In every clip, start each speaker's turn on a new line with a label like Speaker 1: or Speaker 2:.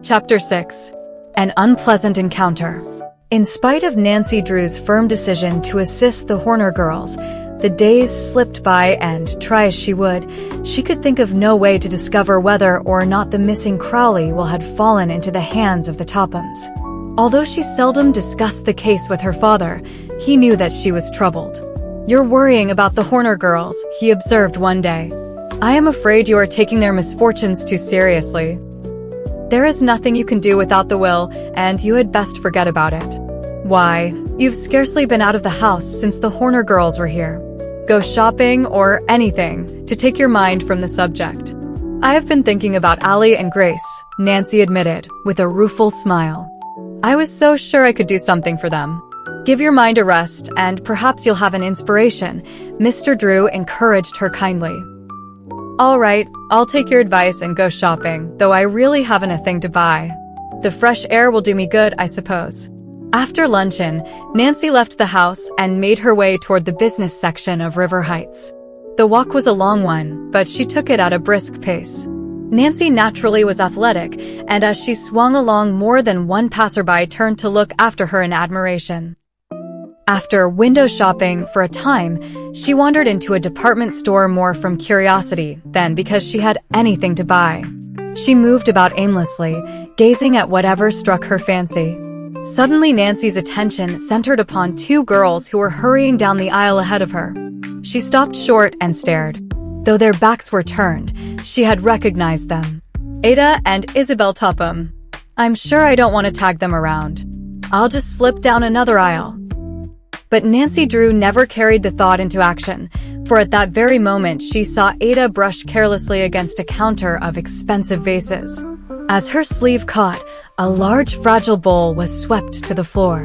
Speaker 1: Chapter 6. An Unpleasant Encounter. In spite of Nancy Drew's firm decision to assist the Horner girls, the days slipped by and, try as she would, she could think of no way to discover whether or not the missing Crowley will had fallen into the hands of the Tophams. Although she seldom discussed the case with her father, he knew that she was troubled. "You're worrying about the Horner girls," he observed one day. "I am afraid you are taking their misfortunes too seriously. There is nothing you can do without the will, and you had best forget about it. Why, you've scarcely been out of the house since the Horner girls were here. Go shopping or anything to take your mind from the subject." "I have been thinking about Allie and Grace," Nancy admitted, with a rueful smile. "I was so sure I could do something for them." "Give your mind a rest, and perhaps you'll have an inspiration," Mr. Drew encouraged her kindly. "All right, I'll take your advice and go shopping, though I really haven't a thing to buy. The fresh air will do me good, I suppose." After luncheon, Nancy left the house and made her way toward the business section of River Heights. The walk was a long one, but she took it at a brisk pace. Nancy naturally was athletic, and as she swung along, more than one passerby turned to look after her in admiration. After window shopping for a time, she wandered into a department store more from curiosity than because she had anything to buy. She moved about aimlessly, gazing at whatever struck her fancy. Suddenly, Nancy's attention centered upon two girls who were hurrying down the aisle ahead of her. She stopped short and stared. Though their backs were turned, she had recognized them. Ada and Isabel Topham. "I'm sure I don't want to tag them around. I'll just slip down another aisle." But Nancy Drew never carried the thought into action, for at that very moment she saw Ada brush carelessly against a counter of expensive vases. As her sleeve caught, a large fragile bowl was swept to the floor.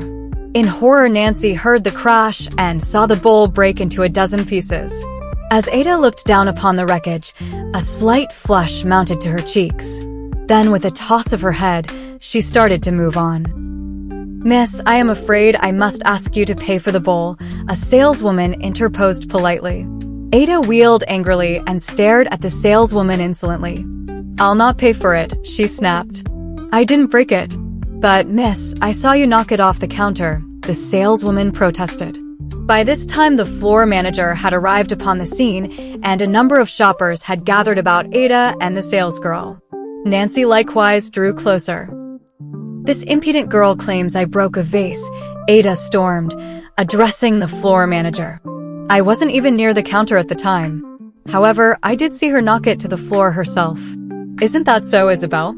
Speaker 1: In horror, Nancy heard the crash and saw the bowl break into a dozen pieces. As Ada looked down upon the wreckage, a slight flush mounted to her cheeks. Then, with a toss of her head, she started to move on. "Miss, I am afraid I must ask you to pay for the bowl," a saleswoman interposed politely. Ada wheeled angrily and stared at the saleswoman insolently. "I'll not pay for it," she snapped. "I didn't break it." "But, miss, I saw you knock it off the counter," the saleswoman protested. By this time, the floor manager had arrived upon the scene, and a number of shoppers had gathered about Ada and the salesgirl. Nancy likewise drew closer. "This impudent girl claims I broke a vase," Ada stormed, addressing the floor manager. "I wasn't even near the counter at the time. However, I did see her knock it to the floor herself. Isn't that so, Isabel?"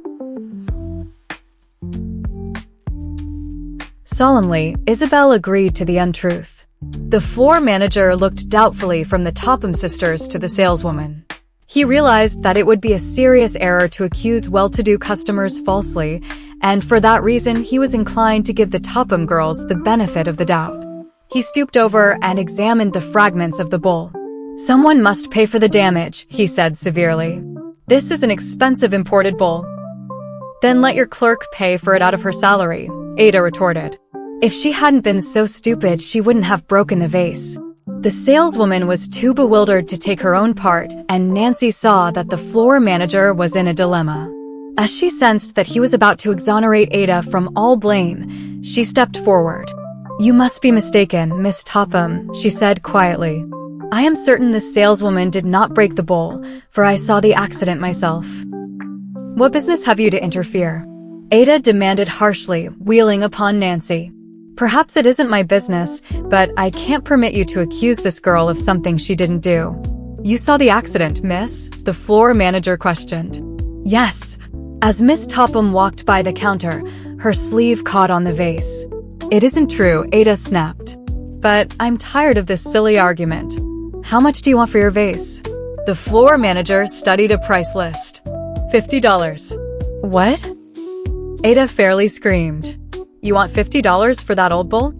Speaker 1: Solemnly, Isabel agreed to the untruth. The floor manager looked doubtfully from the Topham sisters to the saleswoman. He realized that it would be a serious error to accuse well-to-do customers falsely, and for that reason he was inclined to give the Topham girls the benefit of the doubt. He stooped over and examined the fragments of the bowl. "Someone must pay for the damage," he said severely. "This is an expensive imported bowl." "Then let your clerk pay for it out of her salary," Ada retorted. If she hadn't been so stupid, she wouldn't have broken the vase. The saleswoman was too bewildered to take her own part, and Nancy saw that the floor manager was in a dilemma. As she sensed that he was about to exonerate Ada from all blame, she stepped forward. "You must be mistaken, Miss Topham," she said quietly. "I am certain the saleswoman did not break the bowl, for I saw the accident myself." "What business have you to interfere?" Ada demanded harshly, wheeling upon Nancy. "Perhaps it isn't my business, but I can't permit you to accuse this girl of something she didn't do." "You saw the accident, miss?" the floor manager questioned. "Yes." As Miss Topham walked by the counter, her sleeve caught on the vase. "It isn't true," Ada snapped. "But I'm tired of this silly argument. How much do you want for your vase?" The floor manager studied a price list. $50. "What?" Ada fairly screamed. "You want $50 for that old bowl?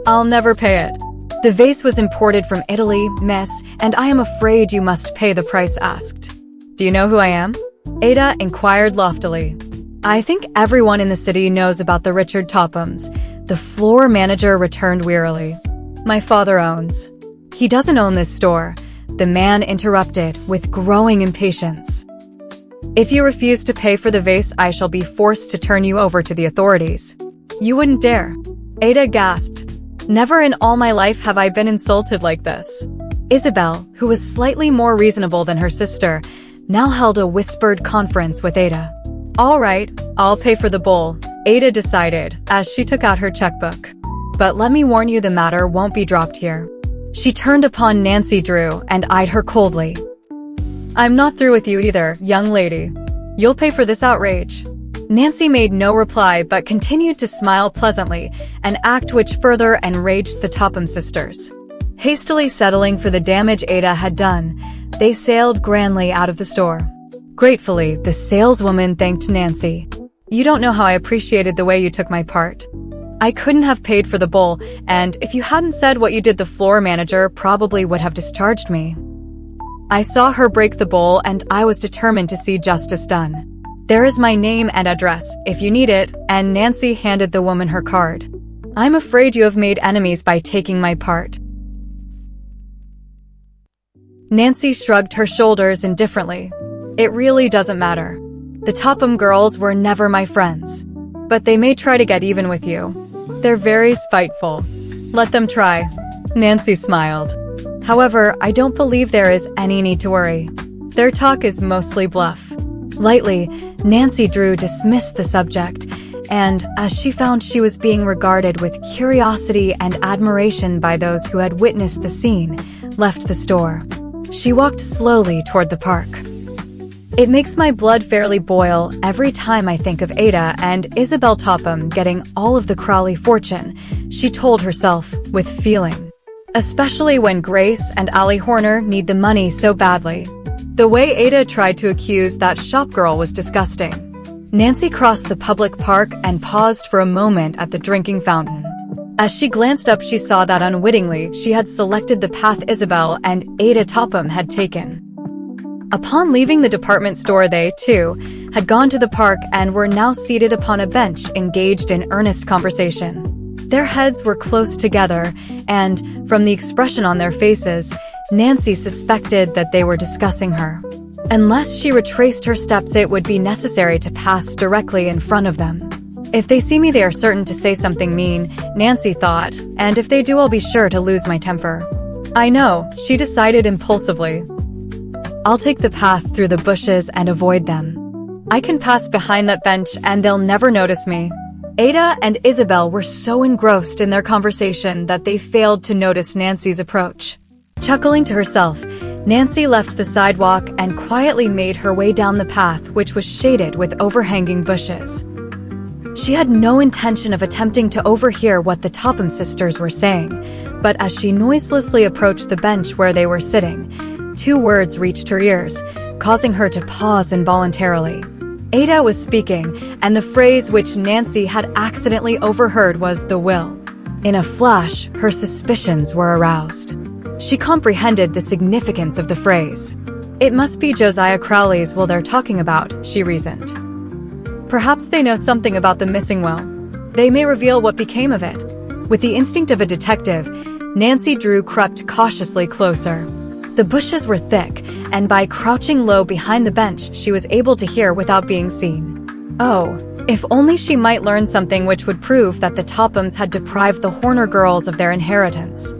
Speaker 1: I'll never pay it. The vase was imported from Italy, miss, and I am afraid you must pay the price asked." "Do you know who I am?" Ada inquired loftily. "I think everyone in the city knows about the Richard Tophams," the floor manager returned wearily. "My father owns." "He doesn't own this store," the man interrupted with growing impatience. If you refuse to pay for the vase, I shall be forced to turn you over to the authorities." "You wouldn't dare." Ada gasped. "Never in all my life have I been insulted like this." Isabel, who was slightly more reasonable than her sister, now held a whispered conference with Ada. "All right, I'll pay for the bowl," Ada decided as she took out her checkbook. "But let me warn you, the matter won't be dropped here." She turned upon Nancy Drew and eyed her coldly. "I'm not through with you either, young lady. You'll pay for this outrage." Nancy made no reply but continued to smile pleasantly, an act which further enraged the Topham sisters. Hastily settling for the damage Ada had done, they sailed grandly out of the store. Gratefully, the saleswoman thanked Nancy. "You don't know how I appreciated the way you took my part. I couldn't have paid for the bowl, and if you hadn't said what you did, the floor manager probably would have discharged me." I saw her break the bowl and I was determined to see justice done. "There is my name and address, if you need it," and Nancy handed the woman her card. "I'm afraid you have made enemies by taking my part." Nancy shrugged her shoulders indifferently. "It really doesn't matter. The Topham girls were never my friends. But they may try to get even with you. They're very spiteful. Let them try." Nancy smiled. "However, I don't believe there is any need to worry. Their talk is mostly bluff." Lightly, Nancy Drew dismissed the subject, and as she found she was being regarded with curiosity and admiration by those who had witnessed the scene, left the store. She walked slowly toward the park. "It makes my blood fairly boil every time I think of Ada and Isabel Topham getting all of the Crawley fortune," she told herself with feeling. "Especially when Grace and Allie Horner need the money so badly." The way Ada tried to accuse that shop girl was disgusting. Nancy crossed the public park and paused for a moment at the drinking fountain. As she glanced up, she saw that unwittingly she had selected the path Isabel and Ada Topham had taken. Upon leaving the department store, they, too, had gone to the park and were now seated upon a bench engaged in earnest conversation. Their heads were close together, and, from the expression on their faces, Nancy suspected that they were discussing her. Unless she retraced her steps, it would be necessary to pass directly in front of them. If they see me, they are certain to say something mean, Nancy thought, and if they do, I'll be sure to lose my temper. I know, she decided impulsively. I'll take the path through the bushes and avoid them. I can pass behind that bench and they'll never notice me. Ada and Isabel were so engrossed in their conversation that they failed to notice Nancy's approach. Chuckling to herself, Nancy left the sidewalk and quietly made her way down the path, which was shaded with overhanging bushes. She had no intention of attempting to overhear what the Topham sisters were saying, but as she noiselessly approached the bench where they were sitting, 2 words reached her ears, causing her to pause involuntarily. Ada was speaking, and the phrase which Nancy had accidentally overheard was "the will." In a flash, her suspicions were aroused. She comprehended the significance of the phrase. It must be Josiah Crowley's will they're talking about, she reasoned. Perhaps they know something about the missing will. They may reveal what became of it. With the instinct of a detective, Nancy Drew crept cautiously closer. The bushes were thick, and by crouching low behind the bench, she was able to hear without being seen. Oh, if only she might learn something which would prove that the Tophams had deprived the Horner girls of their inheritance.